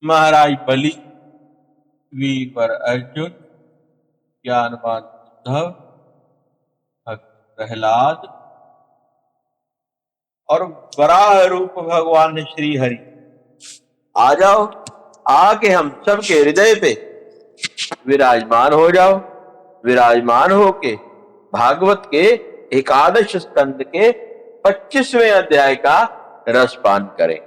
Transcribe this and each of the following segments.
महाराज बलि, वीरवर अर्जुन, ज्ञानवान उद्धव, भक्त प्रहलाद और वराह रूप भगवान श्री हरि। आ जाओ, आके हम सबके हृदय पे विराजमान हो जाओ। विराजमान होके भागवत के एकादश स्कंद के 25वें अध्याय का रसपान करें।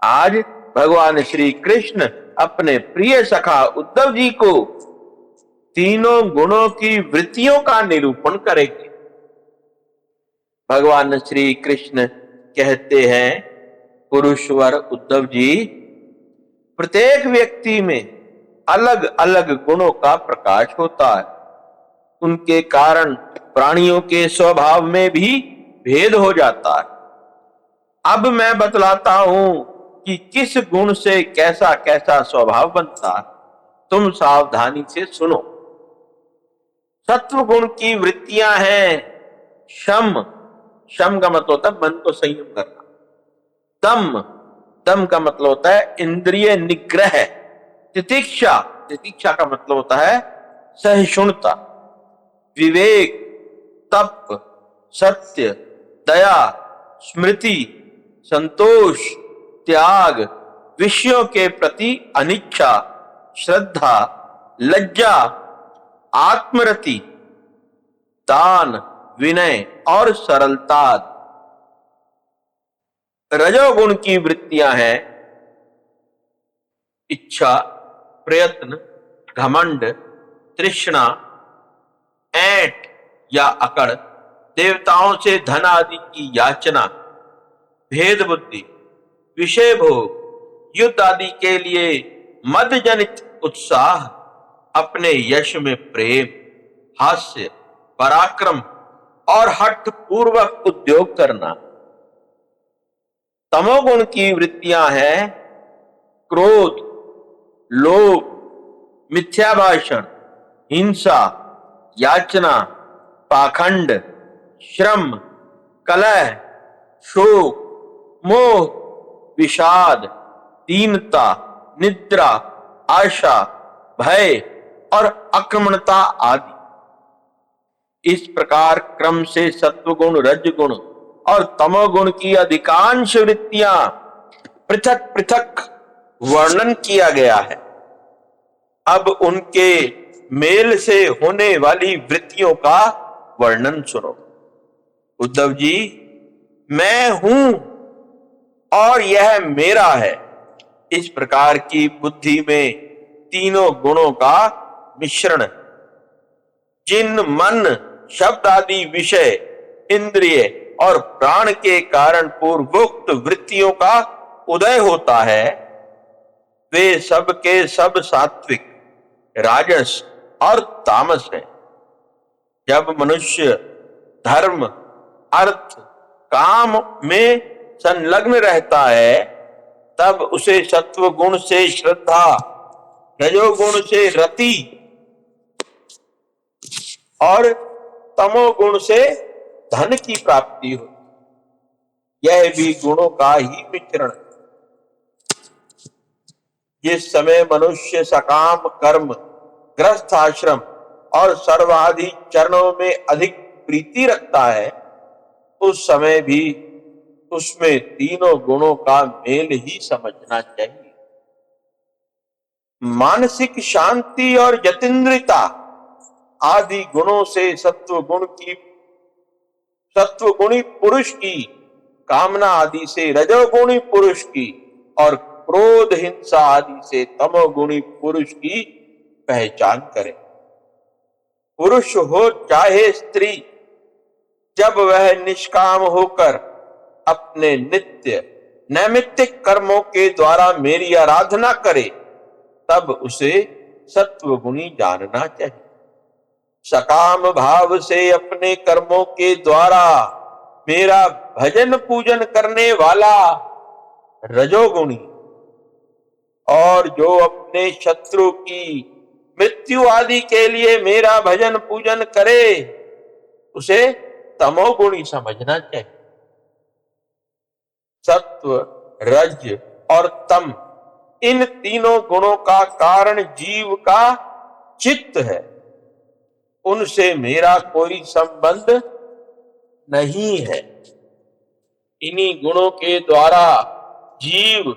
आज भगवान श्री कृष्ण अपने प्रिय सखा उद्धव जी को तीनों गुणों की वृत्तियों का निरूपण करेंगे। भगवान श्री कृष्ण कहते हैं, पुरुषवर उद्धव जी, प्रत्येक व्यक्ति में अलग अलग गुणों का प्रकाश होता है। उनके कारण प्राणियों के स्वभाव में भी भेद हो जाता है। अब मैं बतलाता हूं कि किस गुण से कैसा कैसा स्वभाव बनता है। तुम सावधानी से सुनो। सत्व गुण की वृत्तियां हैं शम। शम का मतलब होता है मन को संयम करना। दम, दम का मतलब होता है इंद्रिय निग्रह। तितिक्षा, तितिक्षा का मतलब होता है सहिष्णुता। विवेक, तप, सत्य, दया, स्मृति, संतोष, त्याग, विषयों के प्रति अनिच्छा, श्रद्धा, लज्जा, आत्मरति, दान, विनय और सरलता। रजोगुण की वृत्तियां हैं इच्छा, प्रयत्न, घमंड, तृष्णा, ऐंठ या अकड़, देवताओं से धन आदि की याचना, भेद बुद्धि, विषय भोग, युद्ध आदि के लिए मद जनित उत्साह, अपने यश में प्रेम, हास्य, पराक्रम और हठ पूर्वक उद्योग करना। तमोगुण की वृत्तियां हैं क्रोध, लोभ, मिथ्या भाषण, हिंसा, याचना, पाखंड, श्रम, कलह, शोक, मोह, विषाद, दीनता, निद्रा, आशा, भय और आक्रमणता आदि। इस प्रकार क्रम से सत्वगुण, रजगुण और तमोगुण की अधिकांश वृत्तियां पृथक पृथक वर्णन किया गया है। अब उनके मेल से होने वाली वृत्तियों का वर्णन सुनो। उद्धव जी, मैं हूं और यह मेरा है, इस प्रकार की बुद्धि में तीनों गुणों का मिश्रण। जिन मन, शब्द आदि विषय, इंद्रिय और प्राण के कारण पूर्वोक्त वृत्तियों का उदय होता है, वे सब के सब सात्विक, राजस और तामस हैं। जब मनुष्य धर्म, अर्थ, काम में संलग्न रहता है, तब उसे सत्व गुण से श्रद्धा, रजोगुण से रति और तमोगुण से धन की प्राप्ति होती। यह भी गुणों का ही मिश्रण। जिस समय मनुष्य सकाम कर्म, गृहस्थ आश्रम और सर्वाधि चरणों में अधिक प्रीति रखता है, उस समय भी उसमें तीनों गुणों का मेल ही समझना चाहिए। मानसिक शांति और यतीन्द्रियता आदि गुणों से सत्वगुणी पुरुष की, कामना आदि से रजोगुणी पुरुष की और क्रोध, हिंसा आदि से तमोगुणी पुरुष की पहचान करें। पुरुष हो चाहे स्त्री, जब वह निष्काम होकर अपने नित्य नैमित्तिक कर्मों के द्वारा मेरी आराधना करे, तब उसे सत्वगुणी जानना चाहिए। सकाम भाव से अपने कर्मों के द्वारा मेरा भजन पूजन करने वाला रजोगुणी, और जो अपने शत्रु की मृत्यु आदि के लिए मेरा भजन पूजन करे, उसे तमोगुणी समझना चाहिए। सत्व, रज और तम इन तीनों गुणों का कारण जीव का चित्त है, उनसे मेरा कोई संबंध नहीं है। इन्हीं गुणों के द्वारा जीव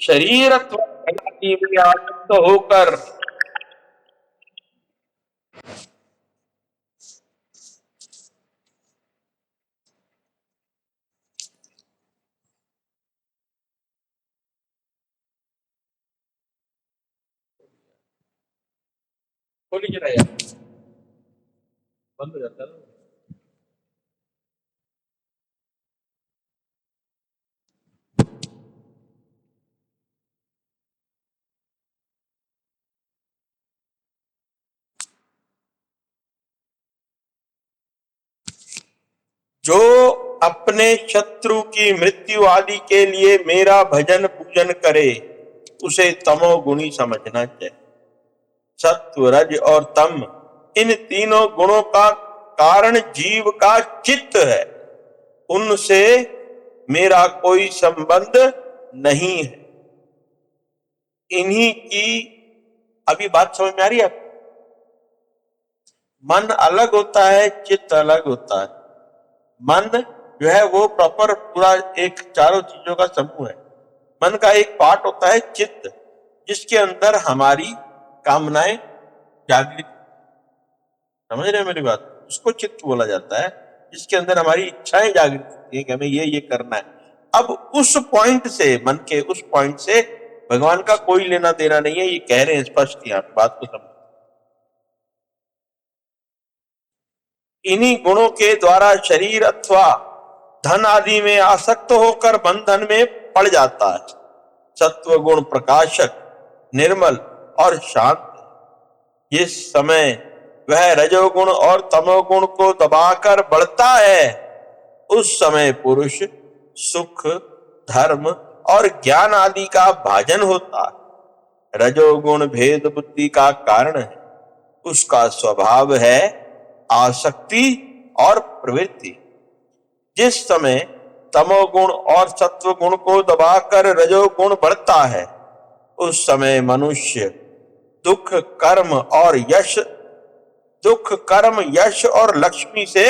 शरीरत्व में आसक्त होकर खोलिए जरा यार, बंद हो जाता है ना। जो अपने शत्रु की मृत्यु आदि के लिए मेरा भजन पूजन करे, उसे तमोगुणी समझना चाहिए। सत्व, रज और तम, इन तीनों गुणों का कारण जीव का चित्त है, उनसे मेरा कोई संबंध नहीं है। इन्हीं की अभी बात समझ में आ रही है? मन अलग होता है, चित्त अलग होता है। मन जो है वो प्रॉपर पूरा एक चारों चीजों का समूह है। मन का एक पार्ट होता है चित्त, जिसके अंदर हमारी कामनाएं जागृत, समझ रहे हैं मेरी बात? उसको चित्त बोला जाता है, जिसके अंदर हमारी इच्छाएं जागृत होती है कि हमें ये करना है। अब उस पॉइंट से, मन के उस पॉइंट से भगवान का कोई लेना देना नहीं है, ये कह रहे हैं स्पष्ट यहाँ पे, बात को समझ। इन्हीं गुणों के द्वारा शरीर अथवा धन आदि में आसक्त होकर बंधन में पड़ जाता है। सत्व गुण प्रकाशक, निर्मल और शांत, जिस समय वह रजोगुण और तमोगुण को दबाकर बढ़ता है, उस समय पुरुष सुख, धर्म और ज्ञान आदि का भाजन होता है। रजोगुण भेद बुद्धि का कारण है, उसका स्वभाव है आसक्ति और प्रवृत्ति। जिस समय तमोगुण और सत्वगुण को दबाकर रजोगुण बढ़ता है, उस समय मनुष्य दुख कर्म यश और लक्ष्मी से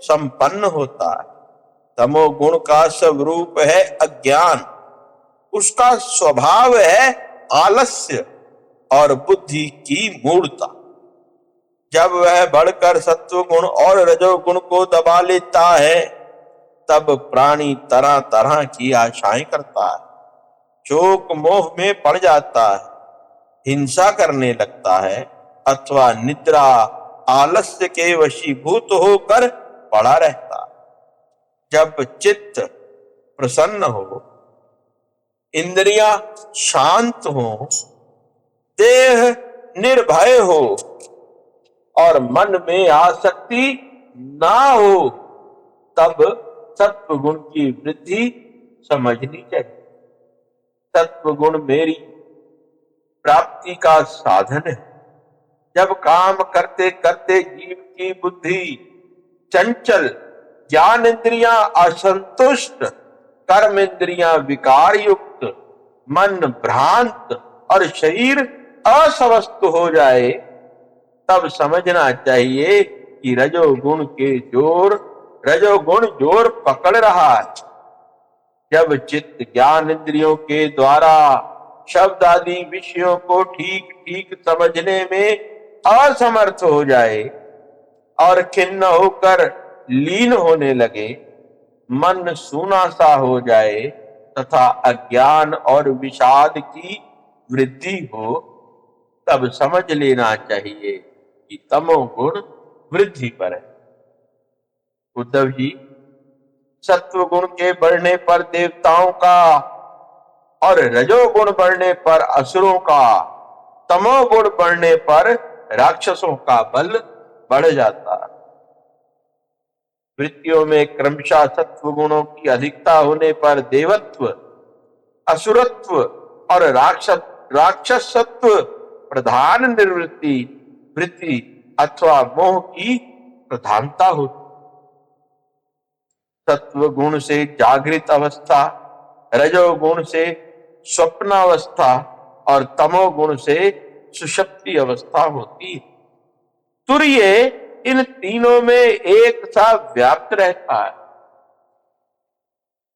संपन्न होता है। तमोगुण का स्वरूप है अज्ञान, उसका स्वभाव है आलस्य और बुद्धि की मूढ़ता। जब वह बढ़कर सत्वगुण और रजोगुण को दबा लेता है, तब प्राणी तरह तरह की आशाएं करता है, शोक मोह में पड़ जाता है, हिंसा करने लगता है, अथवा निद्रा आलस्य के वशीभूत होकर पड़ा रहता है। जब चित्त प्रसन्न हो, इंद्रियां शांत हो, देह निर्भय हो और मन में आसक्ति ना हो, तब सत्व गुण की वृद्धि समझनी चाहिए। सत्व गुण मेरी प्राप्ति का साधन है। जब काम करते करते जीव की बुद्धि चंचल, ज्ञान इंद्रियां असंतुष्ट, कर्म इंद्रियां विकार युक्त, मन भ्रांत और शरीर अस्वस्थ हो जाए, तब समझना चाहिए कि रजोगुण जोर पकड़ रहा है। जब चित्त ज्ञान इंद्रियों के द्वारा शब्द आदि विषयों को ठीक ठीक समझने में असमर्थ हो जाए और खिन्न होकर लीन होने लगे, मन सूना सा हो जाए तथा अज्ञान और विषाद की वृद्धि हो, तब समझ लेना चाहिए कि तमोगुण वृद्धि पर है। उद्धव जी, सत्व गुण के बढ़ने पर देवताओं का और रजोगुण बढ़ने पर असुरों का, तमोगुण बढ़ने पर राक्षसों का बल बढ़ जाता है। वृत्तियों में क्रमशः सत्व गुणों की अधिकता होने पर देवत्व, असुरत्व और राक्षसत्व प्रधान वृत्ति अथवा मोह की प्रधानता होती। सत्व गुण से जागृत अवस्था, रजोगुण से स्वप्नावस्था और तमोगुण से सुषुप्ति अवस्था होती है। तुर्य इन तीनों में एक सा व्याप्त रहता है,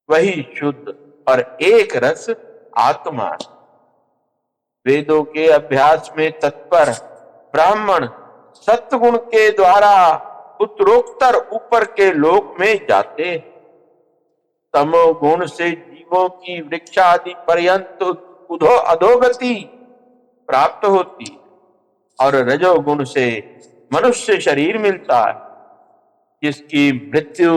वही शुद्ध और एक रस आत्मा है। वेदों के अभ्यास में तत्पर ब्राह्मण सत्गुण के द्वारा उत्तरोत्तर ऊपर के लोक में जाते। तमोगुण से जीवों की वृक्षादि पर्यंत अधोगति प्राप्त होती और रजोगुण से मनुष्य शरीर मिलता है, जिसकी मृत्यु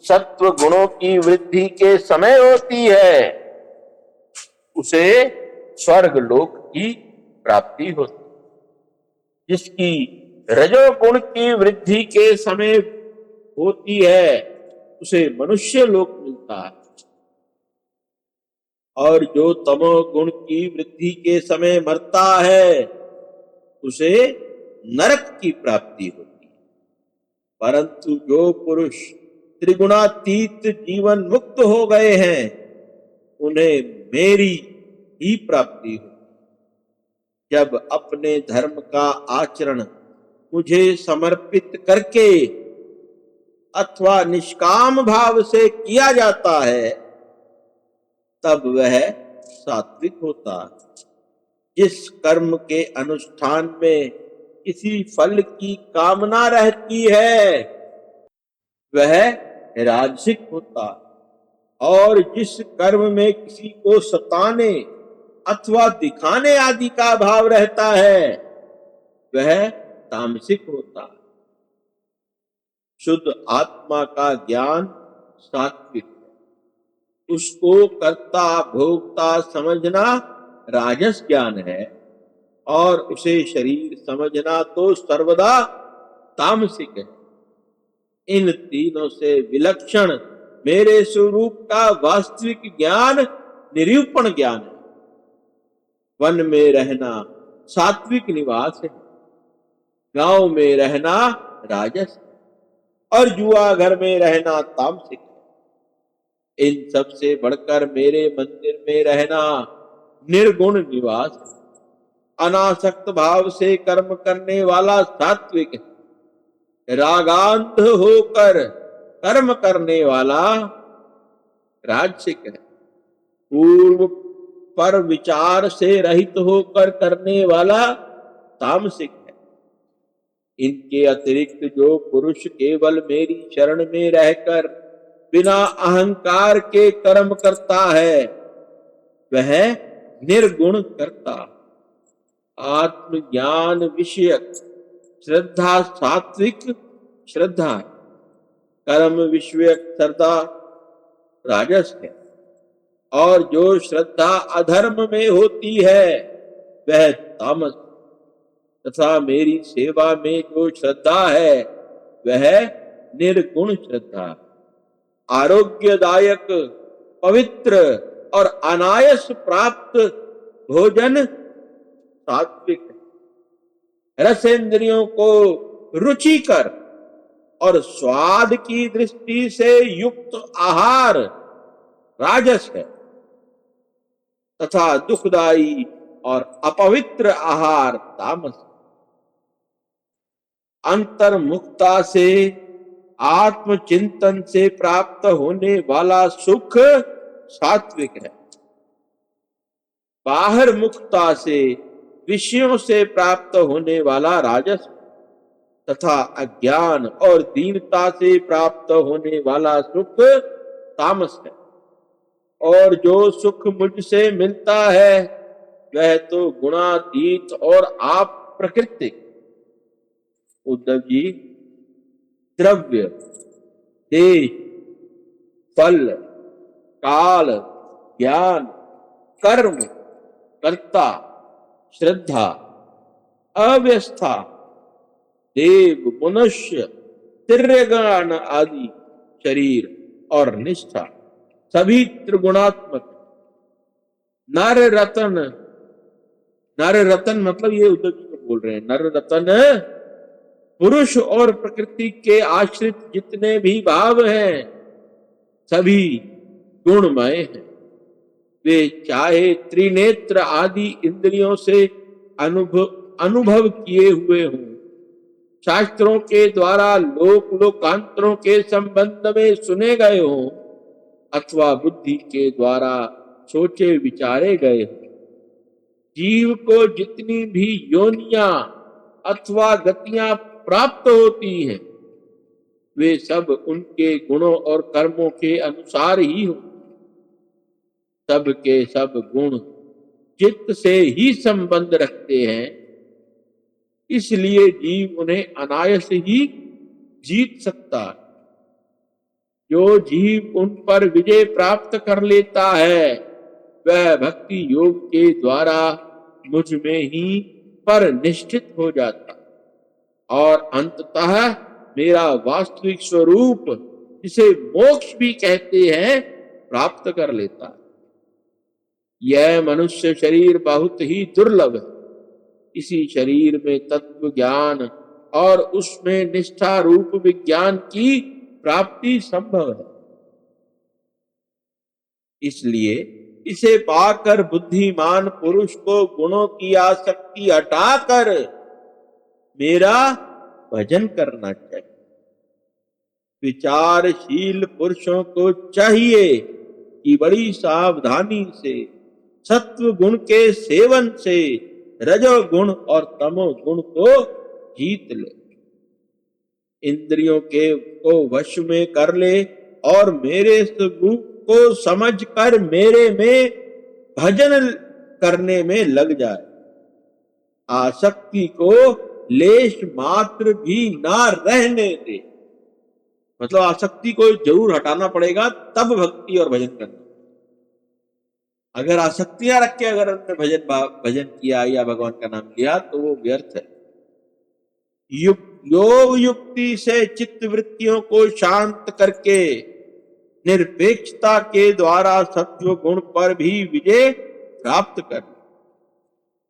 सत्व गुणों की वृद्धि के समय होती है। उसे स्वर्ग लोक की प्राप्ति होती, जिसकी रजोगुण की वृद्धि के समय होती है उसे मनुष्य लोक मिलता है, और जो तमोगुण की वृद्धि के समय मरता है उसे नरक की प्राप्ति होती है। परंतु जो पुरुष त्रिगुणातीत जीवन मुक्त हो गए हैं उन्हें मेरी ही प्राप्ति होती। जब अपने धर्म का आचरण मुझे समर्पित करके अथवा निष्काम भाव से किया जाता है तब वह सात्विक होता है। जिस कर्म के अनुष्ठान में किसी फल की कामना रहती है वह राजसिक होता है, और जिस कर्म में किसी को सताने अथवा दिखाने आदि का भाव रहता है वह तामसिक होता है। शुद्ध आत्मा का ज्ञान सात्विक है, उसको कर्ता भोक्ता समझना राजस ज्ञान है, और उसे शरीर समझना तो सर्वदा तामसिक है। इन तीनों से विलक्षण मेरे स्वरूप का वास्तविक ज्ञान निरूपण ज्ञान है। वन में रहना सात्विक निवास है, गांव में रहना राजस है, और जुआ घर में रहना तामसिक है। इन सब से बढ़कर मेरे मंदिर में रहना निर्गुण निवास है। अनासक्त भाव से कर्म करने वाला सात्विक है, रागांध होकर कर्म करने वाला राजसिक है। पूर्व पर विचार से रहित होकर करने वाला तामसिक है। इनके अतिरिक्त जो पुरुष केवल मेरी शरण में रहकर बिना अहंकार के कर्म करता है वह निर्गुण करता। आत्मज्ञान विषयक श्रद्धा सात्विक श्रद्धा है, कर्म विषयक श्रद्धा राजस है, और जो श्रद्धा अधर्म में होती है वह तामस। तथा मेरी सेवा में जो श्रद्धा है वह निर्गुण श्रद्धा। आरोग्यदायक पवित्र और अनायास प्राप्त भोजन सात्विक है। रसेंद्रियों को रुचिकर और स्वाद की दृष्टि से युक्त आहार राजस है, तथा दुखदायी और अपवित्र आहार तामस। अंतर्मुखता से आत्मचिंतन से प्राप्त होने वाला सुख सात्विक है। बाहर मुखता से विषयों से प्राप्त होने वाला राजस, तथा अज्ञान और दीनता से प्राप्त होने वाला सुख तामस है। और जो सुख मुझसे मिलता है वह तो गुणातीत और अप्राकृतिक। उद्धव जी, द्रव्य, देश, फल, काल, ज्ञान, कर्म, कर्ता, श्रद्धा, अव्यवस्था, देव, मनुष्य, तिर्यगण आदि शरीर और निष्ठा सभी त्रिगुणात्मक। नर रतन, नर रतन मतलब ये उद्धव जी को बोल रहे हैं, नर रतन पुरुष और प्रकृति के आश्रित जितने भी भाव हैं सभी गुणमय हैं। वे चाहे त्रिनेत्र आदि इंद्रियों से अनुभव किए हुए हों, शास्त्रों के द्वारा लोक लोकांतरों के संबंध में सुने गए हों, अथवा बुद्धि के द्वारा सोचे विचारे गए हों, जीव को जितनी भी योनियां अथवा गतियां प्राप्त होती हैं, वे सब उनके गुणों और कर्मों के अनुसार ही हो। सब के सब गुण चित्त से ही संबंध रखते हैं, इसलिए जीव उन्हें अनायास ही जीत सकता है। जो जीव उन पर विजय प्राप्त कर लेता है, वह भक्ति योग के द्वारा मुझ में ही पर निष्ठित हो जाता और अंततः मेरा वास्तविक स्वरूप, जिसे मोक्ष भी कहते हैं, प्राप्त कर लेता है। यह मनुष्य शरीर बहुत ही दुर्लभ है। इसी शरीर में तत्व ज्ञान और उसमें निष्ठा रूप विज्ञान की प्राप्ति संभव है। इसलिए इसे पाकर बुद्धिमान पुरुष को गुणों की आसक्ति हटाकर मेरा भजन करना चाहिए। विचारशील पुरुषों को चाहिए कि बड़ी सावधानी से सत्व गुण के सेवन से रजोगुण और तमोगुण को जीत ले, इंद्रियों के को वश में कर ले और मेरे स्वरूप को समझकर मेरे में भजन करने में लग जाए। आसक्ति को लेश मात्र भी ना रहने दे। मतलब आसक्ति को जरूर हटाना पड़ेगा, तब भक्ति और भजन करना। अगर आसक्तियां रख के अगर हमने भजन किया या भगवान का नाम लिया तो वो व्यर्थ है। योग युक्ति से चित्त वृत्तियों को शांत करके निरपेक्षता के द्वारा सत्व गुण पर भी विजय प्राप्त कर,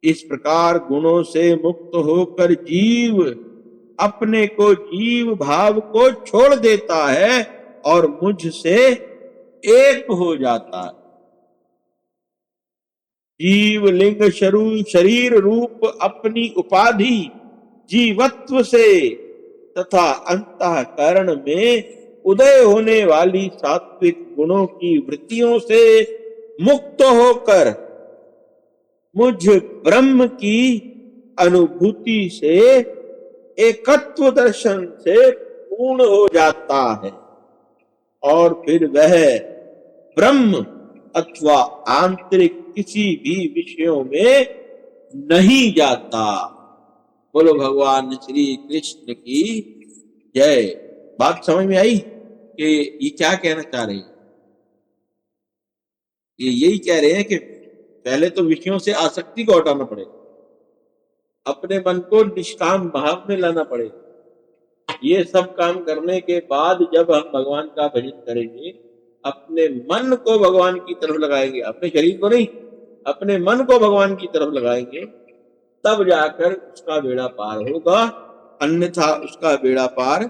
इस प्रकार गुणों से मुक्त होकर जीव अपने को जीव भाव को छोड़ देता है और मुझसे एक हो जाता है। जीव लिंग शरीर रूप अपनी उपाधि जीवत्व से तथा अंतःकरण में उदय होने वाली सात्विक गुणों की वृत्तियों से मुक्त होकर मुझ ब्रह्म की अनुभूति से एकत्व दर्शन से पूर्ण हो जाता है और फिर वह ब्रह्म अथवा आंतरिक किसी भी विषयों में नहीं जाता। बोलो भगवान श्री कृष्ण की जय। बात समझ में आई कि ये क्या कहना चाह रहे हैं? ये यही कह रहे हैं कि पहले तो विषयों से आसक्ति को हटाना पड़ेगा, अपने मन को निष्काम भाव में लाना पड़ेगा। ये सब काम करने के बाद जब हम भगवान का भजन करेंगे, अपने मन को भगवान की तरफ लगाएंगे, अपने शरीर को नहीं, अपने मन को भगवान की तरफ लगाएंगे, तब जाकर उसका बेड़ा पार होगा। अन्यथा उसका बेड़ा पार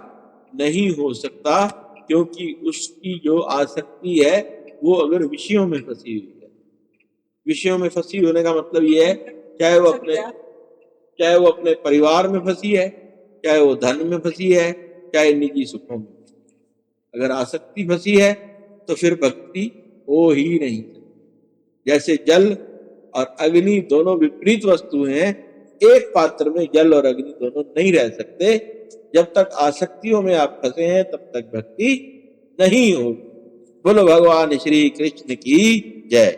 नहीं हो सकता, क्योंकि उसकी जो आसक्ति है वो अगर विषयों में फंसी हुई है। विषयों में फंसी होने का मतलब ये है, चाहे वो अपने परिवार में फंसी है, चाहे वो धन में फंसी है, चाहे निजी सुखों में। अगर आसक्ति फंसी है तो फिर भक्ति हो ही नहीं। जैसे जल और अग्नि दोनों विपरीत वस्तु हैं, एक पात्र में जल और अग्नि दोनों नहीं रह सकते। जब तक आसक्तियों में आप फंसे हैं तब तक भक्ति नहीं होगी। बोलो भगवान श्री कृष्ण की जय।